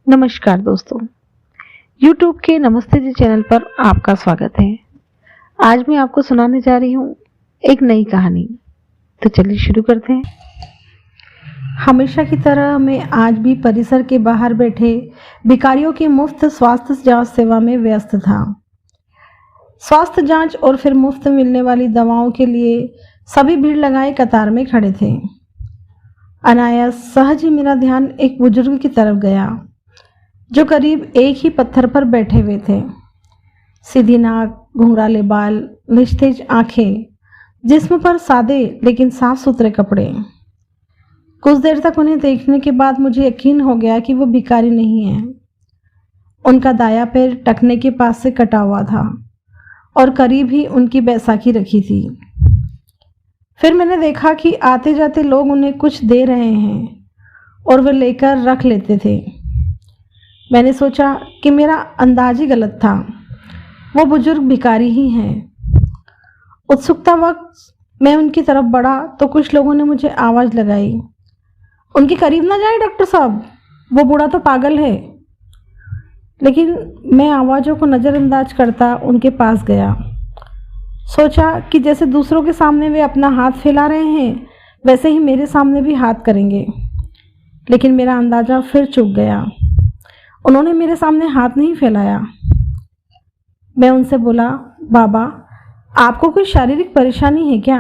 नमस्कार दोस्तों, YouTube के नमस्ते जी चैनल पर आपका स्वागत है। आज मैं आपको सुनाने जा रही हूँ एक नई कहानी। तो चलिए शुरू करते हैं। हमेशा की तरह मैं आज भी परिसर के बाहर बैठे भिखारियों की मुफ्त स्वास्थ्य जांच सेवा में व्यस्त था। स्वास्थ्य जांच और फिर मुफ्त मिलने वाली दवाओं के लिए सभी भीड़ लगाए कतार में खड़े थे। अनायास सहज ही मेरा ध्यान एक बुजुर्ग की तरफ गया जो करीब एक ही पत्थर पर बैठे हुए थे। सीधी नाक, घुंघराले बाल, निस्तेज आंखें, जिस्म पर सादे लेकिन साफ सुथरे कपड़े। कुछ देर तक उन्हें देखने के बाद मुझे यकीन हो गया कि वो भिखारी नहीं है। उनका दायां पैर टखने के पास से कटा हुआ था और करीब ही उनकी बैसाखी रखी थी। फिर मैंने देखा कि आते जाते लोग उन्हें कुछ दे रहे हैं और वे लेकर रख लेते थे। मैंने सोचा कि मेरा अंदाज ही गलत था, वो बुजुर्ग भिखारी ही हैं। उत्सुकता वक्त मैं उनकी तरफ बढ़ा तो कुछ लोगों ने मुझे आवाज़ लगाई, उनके करीब ना जाए डॉक्टर साहब, वो बूढ़ा तो पागल है। लेकिन मैं आवाज़ों को नज़रअंदाज करता उनके पास गया। सोचा कि जैसे दूसरों के सामने वे अपना हाथ फैला रहे हैं वैसे ही मेरे सामने भी हाथ करेंगे। लेकिन मेरा अंदाज़ा फिर चूक गया। उन्होंने मेरे सामने हाथ नहीं फैलाया। मैं उनसे बोला, बाबा आपको कोई शारीरिक परेशानी है क्या?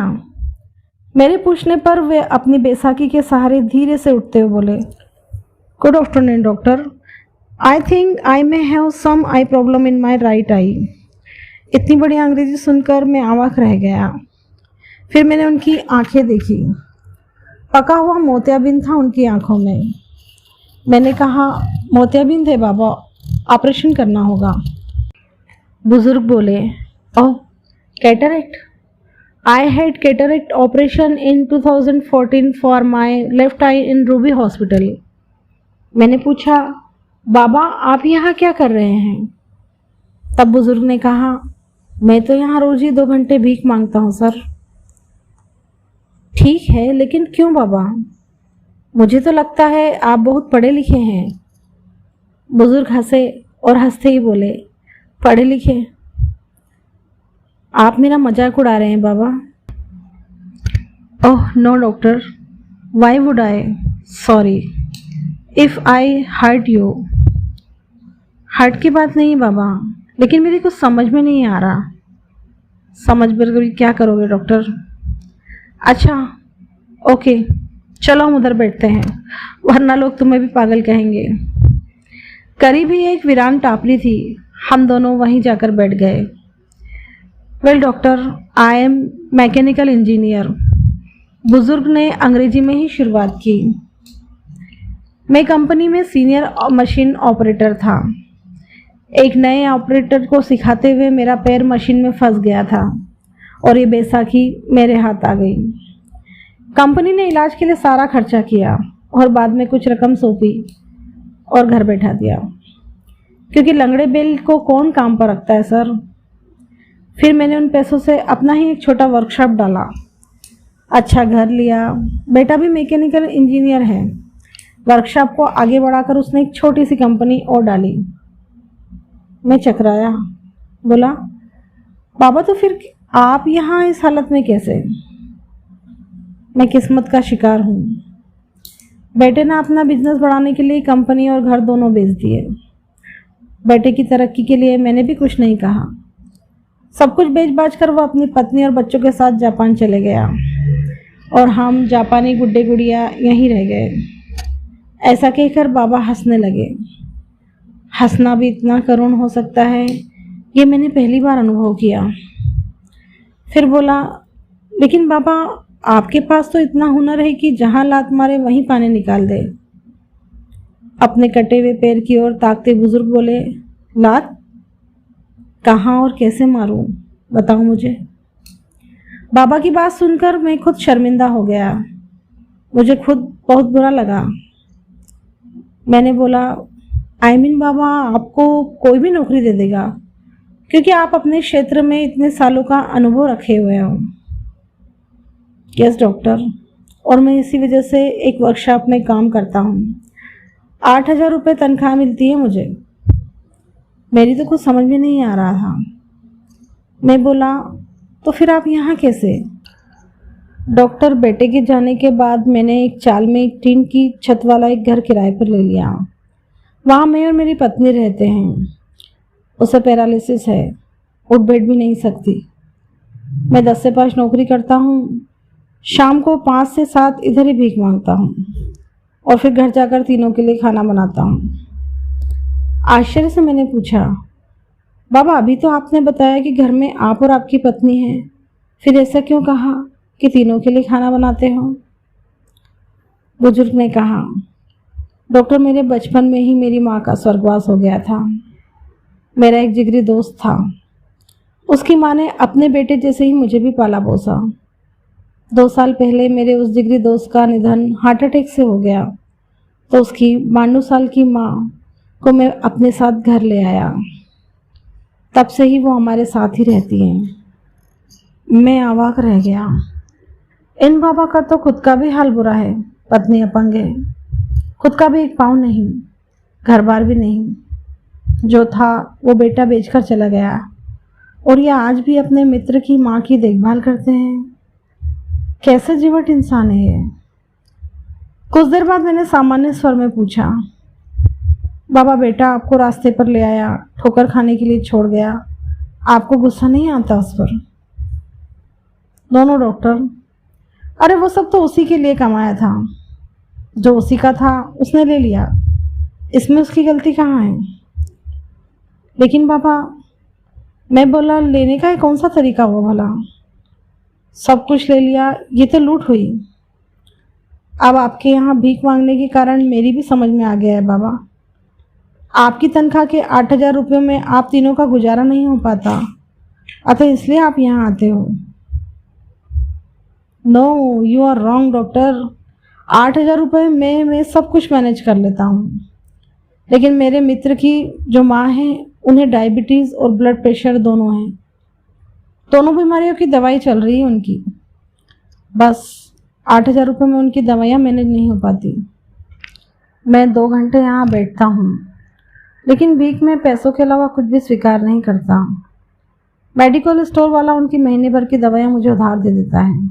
मेरे पूछने पर वे अपनी बैसाखी के सहारे धीरे से उठते हुए बोले, good afternoon doctor, I think I may have some eye problem in my right eye. इतनी बड़ी अंग्रेजी सुनकर मैं अवाक रह गया। फिर मैंने उनकी आंखें देखी। पका हुआ मोतियाबिंद था उनकी आंखों में। मैंने कहा, मोतियाबिंद है बाबा, ऑपरेशन करना होगा। बुजुर्ग बोले, oh cataract, I had cataract operation in 2014 for my left eye in Ruby Hospital. मैंने पूछा, बाबा आप यहाँ क्या कर रहे हैं? तब बुजुर्ग ने कहा, मैं तो यहाँ रोज ही 2 घंटे भीख मांगता हूँ सर। ठीक है, लेकिन क्यों बाबा? मुझे तो लगता है आप बहुत पढ़े लिखे हैं। बुजुर्ग हंसे और हंसते ही बोले, पढ़े लिखे? आप मेरा मजाक उड़ा रहे हैं बाबा। Oh no doctor, why would I, sorry if I hurt you. Hurt की बात नहीं बाबा, लेकिन मेरी कुछ समझ में नहीं आ रहा। समझ कर क्या करोगे डॉक्टर? अच्छा ओके, चलो हम उधर बैठते हैं, वरना लोग तुम्हें भी पागल कहेंगे। करीब ही एक वीरान टापरी थी, हम दोनों वहीं जाकर बैठ गए। Well doctor, I am mechanical engineer. बुजुर्ग ने अंग्रेजी में ही शुरुआत की। मैं कंपनी में सीनियर मशीन ऑपरेटर था। एक नए ऑपरेटर को सिखाते हुए मेरा पैर मशीन में फंस गया था और ये बैसाखी मेरे हाथ आ गई। कंपनी ने इलाज के लिए सारा खर्चा किया और बाद में कुछ रकम सौंपी और घर बैठा दिया, क्योंकि लंगड़े बैल को कौन काम पर रखता है सर। फिर मैंने उन पैसों से अपना ही एक छोटा वर्कशॉप डाला, अच्छा घर लिया। बेटा भी मैकेनिकल इंजीनियर है। वर्कशॉप को आगे बढ़ाकर उसने एक छोटी सी कंपनी और डाली। मैं चकराया, बोला, बाबा तो फिर आप यहाँ इस हालत में कैसे? मैं किस्मत का शिकार हूँ। बेटे ने अपना बिजनेस बढ़ाने के लिए कंपनी और घर दोनों बेच दिए। बेटे की तरक्की के लिए मैंने भी कुछ नहीं कहा। सब कुछ बेच बाच कर वो अपनी पत्नी और बच्चों के साथ जापान चले गया और हम जापानी गुड्डे गुड़िया यहीं रह गए। ऐसा कहकर बाबा हंसने लगे। हंसना भी इतना करुण हो सकता है, ये मैंने पहली बार अनुभव किया। फिर बोला, लेकिन बाबा आपके पास तो इतना हुनर है कि जहां लात मारे वहीं पानी निकाल दे। अपने कटे हुए पैर की ओर ताकते बुजुर्ग बोले, लात? कहाँ और कैसे मारूं, बताओ मुझे। बाबा की बात सुनकर मैं खुद शर्मिंदा हो गया। मुझे खुद बहुत बुरा लगा। मैंने बोला, बाबा आपको कोई भी नौकरी दे देगा, क्योंकि आप अपने क्षेत्र में इतने सालों का अनुभव रखे हुए हो। यस डॉक्टर, और मैं इसी वजह से एक वर्कशॉप में काम करता हूँ। 8,000 रुपये तनख्वाह मिलती है मुझे। मेरी तो कुछ समझ में नहीं आ रहा था। मैं बोला, तो फिर आप यहाँ कैसे? डॉक्टर, बेटे के जाने के बाद मैंने एक चाल में एक टीन की छत वाला एक घर किराए पर ले लिया। वहाँ मैं और मेरी पत्नी रहते हैं। उसे पैरालिसिस है, उठ बैठ भी नहीं सकती। मैं 10 से 5 नौकरी करता हूँ। शाम को 5 से 7 इधर ही भीख मांगता हूँ और फिर घर जाकर तीनों के लिए खाना बनाता हूँ। आश्चर्य से मैंने पूछा, बाबा अभी तो आपने बताया कि घर में आप और आपकी पत्नी हैं, फिर ऐसा क्यों कहा कि तीनों के लिए खाना बनाते हो? बुजुर्ग ने कहा, डॉक्टर, मेरे बचपन में ही मेरी माँ का स्वर्गवास हो गया था। मेरा एक जिगरी दोस्त था। उसकी माँ ने अपने बेटे जैसे ही मुझे भी पाला पोसा। 2 साल पहले मेरे उस जिगरी दोस्त का निधन हार्ट अटैक से हो गया, तो उसकी 92 साल की माँ को मैं अपने साथ घर ले आया। तब से ही वो हमारे साथ ही रहती हैं। मैं अवाक रह गया। इन बाबा का तो खुद का भी हाल बुरा है। पत्नी अपंग है, खुद का भी एक पाँव नहीं, घर बार भी नहीं। जो था वो बेटा बेचकर चला गया और ये आज भी अपने मित्र की माँ की देखभाल करते हैं। कैसे जीवट इंसान है ये। कुछ देर बाद मैंने सामान्य स्वर में पूछा, बाबा बेटा आपको रास्ते पर ले आया, ठोकर खाने के लिए छोड़ गया, आपको गुस्सा नहीं आता उस पर? दोनों डॉक्टर, अरे वो सब तो उसी के लिए कमाया था, जो उसी का था उसने ले लिया, इसमें उसकी गलती कहाँ है? लेकिन बाबा, मैं बोला, लेने का कौन सा तरीका हुआ भला? सब कुछ ले लिया, ये तो लूट हुई। अब आपके यहाँ भीख मांगने के कारण मेरी भी समझ में आ गया है बाबा। आपकी तनख्वाह के 8,000 रुपये में आप तीनों का गुजारा नहीं हो पाता, अतः इसलिए आप यहाँ आते हो। No, you are wrong doctor. 8,000 रुपये में मैं सब कुछ मैनेज कर लेता हूँ, लेकिन मेरे मित्र की जो माँ है उन्हें डायबिटीज़ और ब्लड प्रेशर दोनों हैं। दोनों बीमारियों की दवाई चल रही है उनकी। बस 8,000 रुपये में उनकी दवाइयाँ मैनेज नहीं हो पाती। मैं 2 घंटे यहाँ बैठता हूँ, लेकिन भीख में पैसों के अलावा कुछ भी स्वीकार नहीं करता। मेडिकल स्टोर वाला उनकी महीने भर की दवाइयाँ मुझे उधार दे देता है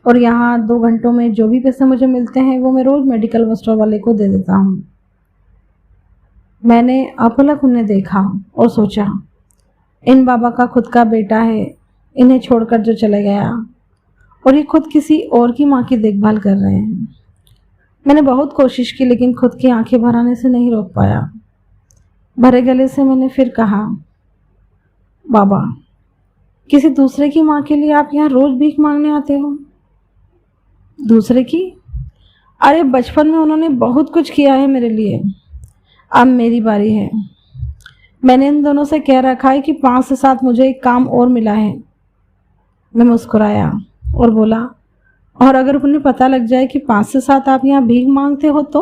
और यहाँ 2 घंटों में जो भी पैसे मुझे मिलते हैं वो मैं रोज़ मेडिकल स्टोर वाले को दे देता हूँ। मैंने अपलक उन्हें देखा और सोचा, इन बाबा का खुद का बेटा है, इन्हें छोड़कर जो चले गया, और ये खुद किसी और की माँ की देखभाल कर रहे हैं। मैंने बहुत कोशिश की, लेकिन खुद की आंखें भर आने से नहीं रोक पाया। भरे गले से मैंने फिर कहा, बाबा, किसी दूसरे की माँ के लिए आप यहाँ रोज़ भीख मांगने आते हो? दूसरे की? अरे बचपन में उन्होंने बहुत कुछ किया है मेरे लिए, अब मेरी बारी है। मैंने इन दोनों से कह रखा है कि 5 से 7 मुझे एक काम और मिला है। मैं मुस्कुराया और बोला, और अगर उन्हें पता लग जाए कि 5 से 7 आप यहाँ भीख मांगते हो तो?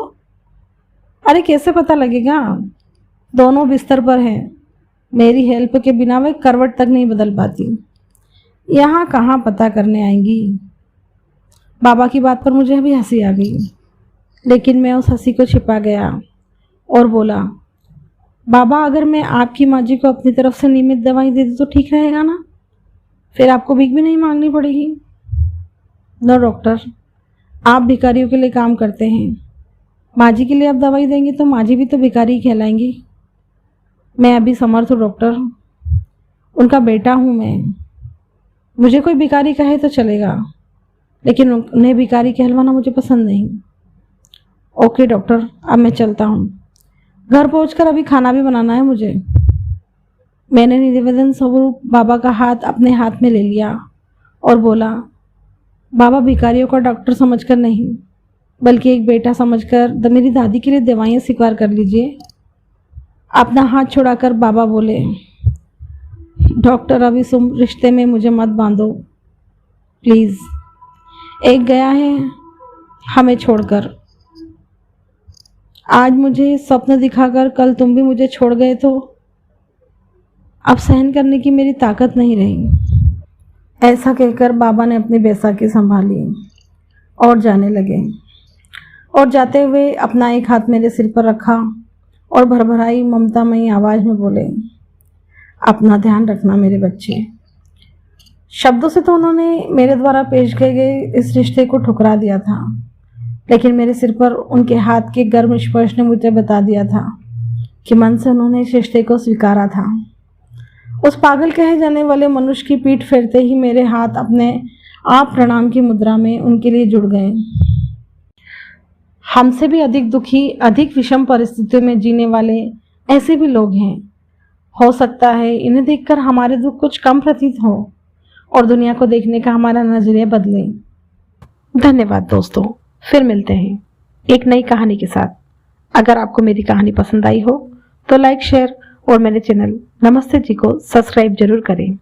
अरे कैसे पता लगेगा? दोनों बिस्तर पर हैं। मेरी हेल्प के बिना वे करवट तक नहीं बदल पाती। यहाँ कहाँ पता करने आएंगी? बाबा की बात पर मुझे भी हंसी आ गई, लेकिन मैं उस हंसी को छिपा गया और बोला, बाबा अगर मैं आपकी माँ जी को अपनी तरफ से नियमित दवाई दे दूँ तो ठीक रहेगा ना? फिर आपको भीख भी नहीं मांगनी पड़ेगी। नो डॉक्टर, आप भिखारियों के लिए काम करते हैं। माँ जी के लिए आप दवाई देंगे तो माँ जी भी तो भिखारी कहलाएंगी। मैं अभी समर्थ हूँ डॉक्टर, उनका बेटा हूँ मैं। मुझे कोई भिखारी कहे तो चलेगा, लेकिन उन्हें भिखारी कहलवाना मुझे पसंद नहीं। ओके डॉक्टर, अब मैं चलता हूँ। घर पहुंचकर अभी खाना भी बनाना है मुझे। मैंने निवेदन स्वरूप बाबा का हाथ अपने हाथ में ले लिया और बोला, बाबा भिखारियों का डॉक्टर समझकर नहीं, बल्कि एक बेटा समझकर मेरी दादी के लिए दवाइयाँ स्वीकार कर लीजिए। अपना हाथ छुड़ाकर बाबा बोले, डॉक्टर अब इस रिश्ते में मुझे मत बांधो प्लीज़। एक गया है हमें छोड़कर। आज मुझे स्वप्न दिखाकर कल तुम भी मुझे छोड़ गए तो अब सहन करने की मेरी ताकत नहीं रही। ऐसा कहकर बाबा ने अपनी बैसाखी संभाली और जाने लगे। और जाते हुए अपना एक हाथ मेरे सिर पर रखा और भरभराई ममतामयी आवाज में बोले, अपना ध्यान रखना मेरे बच्चे। शब्दों से तो उन्होंने मेरे द्वारा पेश किए गए इस रिश्ते को ठुकरा दिया था, लेकिन मेरे सिर पर उनके हाथ के गर्म स्पर्श ने मुझे बता दिया था कि मन से उन्होंने इस रिश्ते को स्वीकारा था। उस पागल कहे जाने वाले मनुष्य की पीठ फेरते ही मेरे हाथ अपने आप प्रणाम की मुद्रा में उनके लिए जुड़ गए। हमसे भी अधिक दुखी, अधिक विषम परिस्थितियों में जीने वाले ऐसे भी लोग हैं। हो सकता है इन्हें देखकर हमारे दुख कुछ कम प्रतीत हो और दुनिया को देखने का हमारा नजरिया बदले। धन्यवाद दोस्तों, फिर मिलते हैं एक नई कहानी के साथ। अगर आपको मेरी कहानी पसंद आई हो तो लाइक, शेयर और मेरे चैनल नमस्ते जी को सब्सक्राइब जरूर करें।